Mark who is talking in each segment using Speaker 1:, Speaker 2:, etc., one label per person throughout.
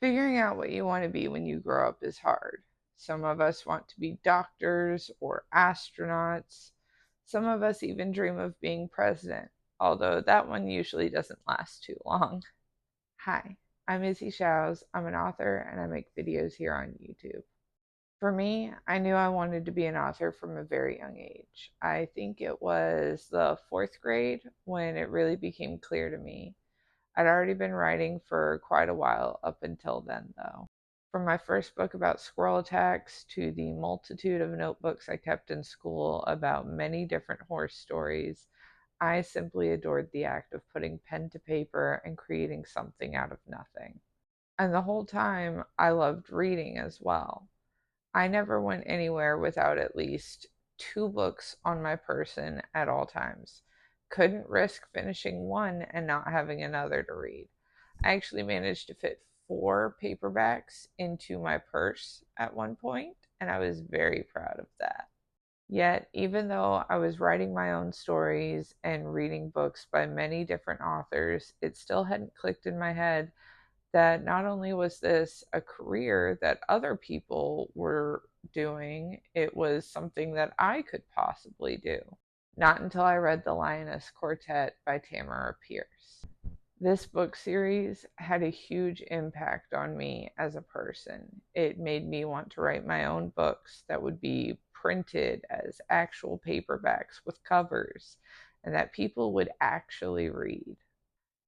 Speaker 1: Figuring out what you want to be when you grow up is hard. Some of us want to be doctors or astronauts. Some of us even dream of being president, although that one usually doesn't last too long. Hi, I'm Izzy Shows. I'm an author and I make videos here on YouTube. For me, I knew I wanted to be an author from a very young age. I think it was the fourth grade when it really became clear to me. I'd already been writing for quite a while up until then, though. From my first book about squirrel attacks to the multitude of notebooks I kept in school about many different horse stories, I simply adored the act of putting pen to paper and creating something out of nothing. And the whole time, I loved reading as well. I never went anywhere without at least two books on my person at all times. Couldn't risk finishing one and not having another to read. I actually managed to fit four paperbacks into my purse at one point, and I was very proud of that. Yet, even though I was writing my own stories and reading books by many different authors, it still hadn't clicked in my head that not only was this a career that other people were doing, it was something that I could possibly do. Not until I read The Lioness Quartet by Tamara Pierce. This book series had a huge impact on me as a person. It made me want to write my own books that would be printed as actual paperbacks with covers and that people would actually read.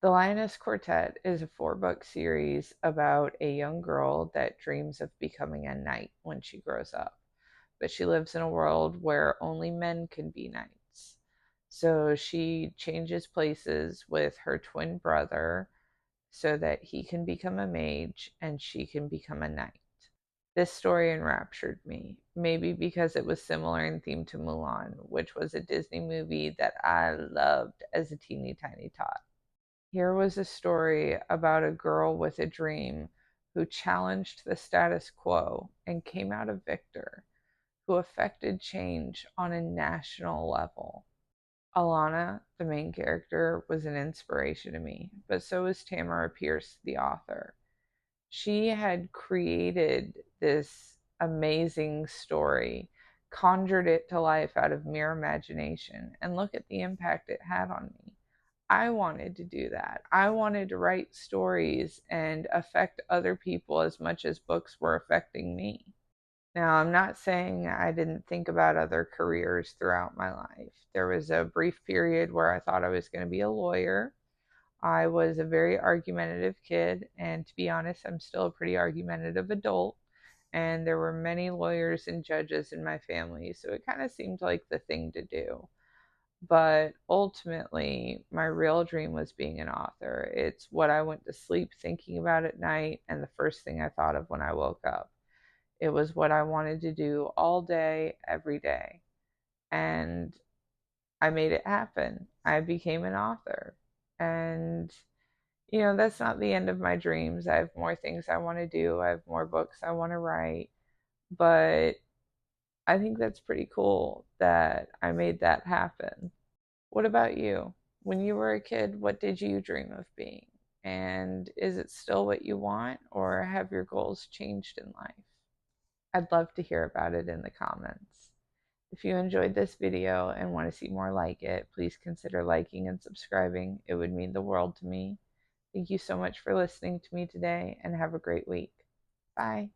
Speaker 1: The Lioness Quartet is a four-book series about a young girl that dreams of becoming a knight when she grows up. But she lives in a world where only men can be knights. So she changes places with her twin brother so that he can become a mage and she can become a knight. This story enraptured me, maybe because it was similar in theme to Mulan, which was a Disney movie that I loved as a teeny tiny tot. Here was a story about a girl with a dream who challenged the status quo and came out a victor, who affected change on a national level. Alana, the main character, was an inspiration to me, but so was Tamara Pierce, the author. She had created this amazing story, conjured it to life out of mere imagination, and look at the impact it had on me. I wanted to do that. I wanted to write stories and affect other people as much as books were affecting me. Now, I'm not saying I didn't think about other careers throughout my life. There was a brief period where I thought I was going to be a lawyer. I was a very argumentative kid, and to be honest, I'm still a pretty argumentative adult. And there were many lawyers and judges in my family, so it kind of seemed like the thing to do. But ultimately, my real dream was being an author. It's what I went to sleep thinking about at night and the first thing I thought of when I woke up. It was what I wanted to do all day, every day. And I made it happen. I became an author. And, that's not the end of my dreams. I have more things I want to do, I have more books I want to write. But I think that's pretty cool that I made that happen. What about you? When you were a kid, what did you dream of being? And is it still what you want, or have your goals changed in life? I'd love to hear about it in the comments. If you enjoyed this video and want to see more like it, please consider liking and subscribing. It would mean the world to me. Thank you so much for listening to me today, and have a great week. Bye.